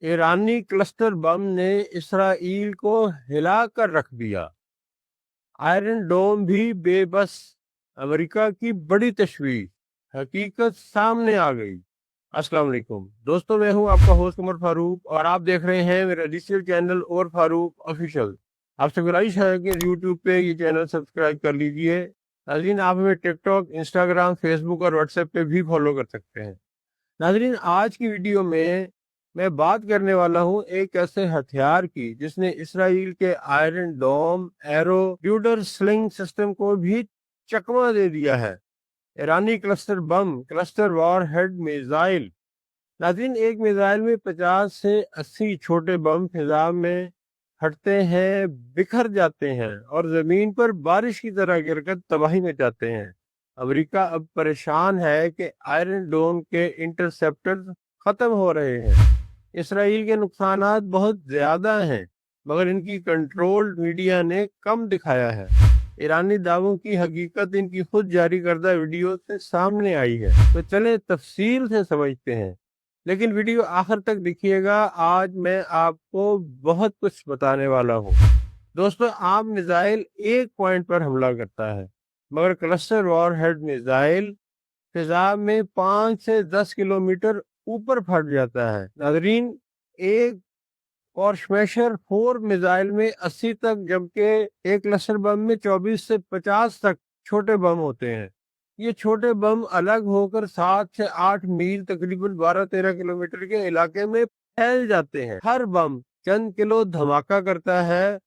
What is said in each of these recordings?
ईरानी cluster बम ने Israel को हिला कर रख दिया। आयरन डोम भी बेबस। अमेरिका की बड़ी तशवीश, हकीकत सामने आ गई। अस्सलाम वालेकुम दोस्तों, मैं हूं आपका होस्ट उमर फारूक और आप देख रहे हैं मेरा digital channel Umar Farooq official. आपसे गुजारिश है कि यूट्यूब पे ये चैनल सब्सक्राइब कर लीजिए। नाज़रीन, आप हमें टिकटॉक, इंस्टाग्राम, फेसबुक और व्हाट्सएप पे भी फॉलो कर सकते हैं। नाज़रीन, आज की वीडियो में मैं बात करने वाला हूं एक ऐसे हथियार की जिसने इसराइल के आयरन डोम, एरो, ड्यूडर स्लिंग सिस्टम को भी चकमा दे दिया है। ईरानी cluster bomb, cluster warhead missile. नाज़रीन, एक मिसाइल में 50 से 80 छोटे बम फिजा में फटते हैं, बिखर जाते हैं और जमीन पर बारिश की तरह गिरकर तबाही मचाते हैं। अमेरिका अब परेशान है कि आयरन डोम के इंटरसेप्टर खत्म हो रहे हैं। इसराइल के नुकसानात बहुत ज्यादा हैं, मगर इनकी कंट्रोल्ड मीडिया ने कम दिखाया है। ईरानी दावों की हकीकत इनकी खुद जारी करदा वीडियो से सामने आई है। तो चले तफसील से समझते हैं, लेकिन वीडियो आखिर तक देखिएगा। आज मैं आपको बहुत कुछ बताने वाला हूँ। दोस्तों, आम मिसाइल एक पॉइंट पर हमला करता है, मगर क्लस्टर वॉर हेड मिसाइल फिजा में 5 से 10 किलोमीटर ऊपर फट जाता है। नाजरीन, एक और स्मैशर 4 मिसाइल में 80 तक, जबकि एक क्लस्टर बम में 24 से 50 तक छोटे बम होते हैं। ये छोटे बम अलग होकर 7 से 8 मील, तकरीबन 12-13 किलोमीटर के इलाके में फैल जाते हैं। हर बम चंद किलो धमाका करता है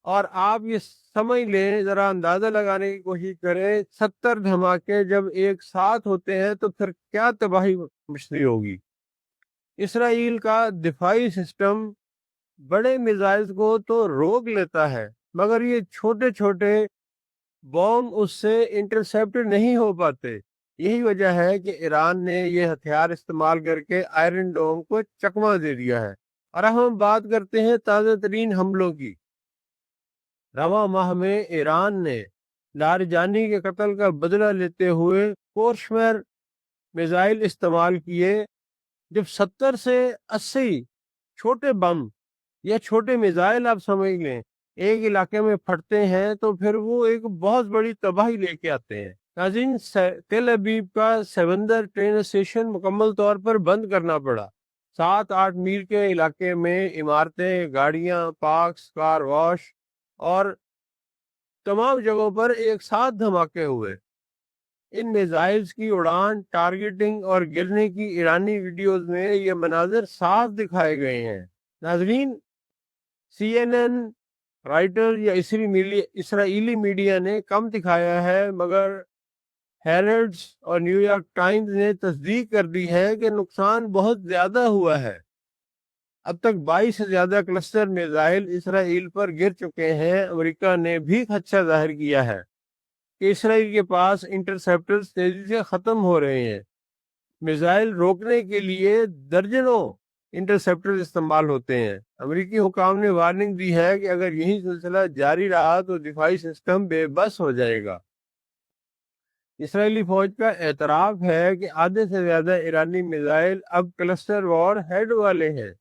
और आप ये समझ लें, जरा अंदाजा लगाने की कोशिश करें, 70 धमाके जब एक साथ होते हैं तो फिर क्या तबाही मचती होगी। इसराइल का दिफाई सिस्टम बड़े मिसाइल्स को तो रोक लेता है, मगर ये छोटे छोटे बॉम्ब उससे इंटरसेप्ट नहीं हो पाते। यही वजह है कि ईरान ने ये हथियार इस्तेमाल करके आयरन डोम को चकमा दे दिया है। और अब हम बात करते हैं ताज़ा तरीन हमलों की। रवां माह में ईरान ने लारजानी के कत्ल का बदला लेते हुए कोर्शमर मिसाइल इस्तेमाल किए। जब 70 से 80 छोटे बम या छोटे मिसाइल, आप समझ लें, एक इलाके में फटते हैं तो फिर वो एक बहुत बड़ी तबाही लेके आते हैं। नाज़रीन, तेल अबीब का सेवंदर ट्रेन स्टेशन मुकम्मल तौर पर बंद करना पड़ा। 7-8 मील के इलाके में इमारतें, गाड़ियां, पार्क्स, कार वॉश और तमाम जगहों पर एक साथ धमाके हुए। इन मिसाइल्स की उड़ान, टारगेटिंग और गिरने की ईरानी वीडियोस में ये मनाजिर साफ दिखाए गए हैं। नाजरीन, CNN, राइटर या इसराइली मीडिया ने कम दिखाया है, मगर हेरल्ड्स और न्यूयॉर्क टाइम्स ने तस्दीक कर दी है कि नुकसान बहुत ज्यादा हुआ है। अब तक 22 से ज्यादा क्लस्टर मिसाइल इसराइल पर गिर चुके हैं। अमेरिका ने भी खदशा जाहिर किया है कि इसराइल के पास इंटरसेप्टर्स तेजी से खत्म हो रहे हैं। मिसाइल रोकने के लिए दर्जनों इंटरसेप्टर इस्तेमाल होते हैं। अमेरिकी हुकाम ने वार्निंग दी है कि अगर यही सिलसिला जारी रहा तो दिफाई सिस्टम बेबस हो जाएगा। इसराइली फौज का एतराफ है कि आधे से ज्यादा ईरानी मिसाइल अब क्लस्टर वॉर हेड वाले हैं।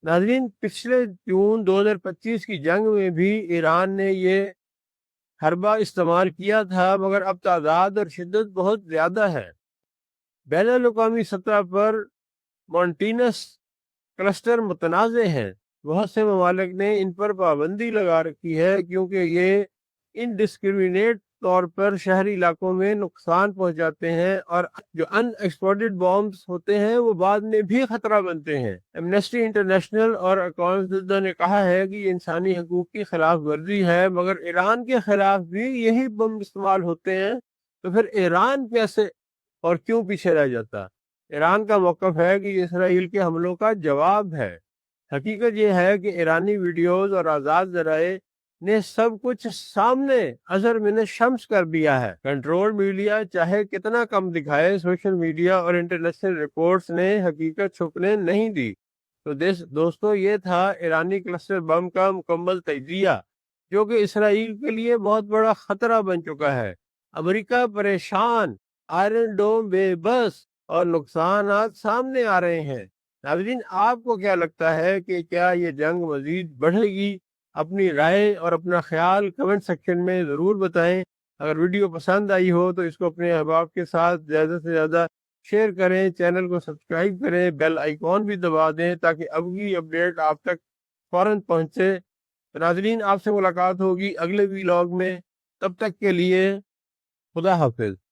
नाजरीन, पिछले जून 2025 की जंग में भी ईरान ने ये हरबा इस्तेमाल किया था, मगर अब तादाद और शिद्दत बहुत ज्यादा है। बैनुल-अक़वामी सतह पर मॉन्टीनस क्लस्टर मुतनाज़ हैं। बहुत से ममालिक ने इन पर पाबंदी लगा रखी है, क्योंकि ये इनडिस्क्रिमिनेट तौर पर शहरी इलाकों में नुकसान पहुंचाते हैं और जो अनएक्सप्लोडेड बॉम्ब्स होते हैं वो बाद में भी खतरा बनते हैं। एमनेस्टी इंटरनेशनल और अक़वाम मुत्तहिदा ने कहा है कि ये इंसानी हकूक की खिलाफ वर्जी है, मगर ईरान के खिलाफ भी यही बम इस्तेमाल होते हैं, तो फिर ईरान कैसे और क्यों पीछे रह जाता। ईरान का मौक़िफ़ है कि इसराइल के हमलों का जवाब है। हकीकत यह है कि ईरानी वीडियोस और आज़ाद ज़राए ने सब कुछ सामने अज़र मिन शम्स कर दिया है। कंट्रोल मीडिया चाहे कितना कम दिखाए, सोशल मीडिया और इंटरनेशनल रिपोर्ट्स ने हकीकत छुपने नहीं दी। तो दोस्तों, ये था ईरानी क्लस्टर बम का मुकम्मल तजिया, जो कि इसराइल के लिए बहुत बड़ा खतरा बन चुका है। अमेरिका परेशान, आयरन डोम बेबस और नुकसानात सामने आ रहे हैं। ناظرین آپ کو کیا لگتا ہے کہ کیا یہ جنگ مزید بڑھے گی؟ اپنی رائے اور اپنا خیال کمنٹ سیکشن میں ضرور بتائیں۔ اگر ویڈیو پسند آئی ہو تو اس کو اپنے احباب کے ساتھ زیادہ سے زیادہ شیئر کریں، چینل کو سبسکرائب کریں، بیل آئیکن بھی دبا دیں تاکہ اگلی اپڈیٹ آپ تک فوراً پہنچے۔ ناظرین آپ سے ملاقات ہوگی اگلے ویلاگ میں، تب تک کے لیے خدا حافظ۔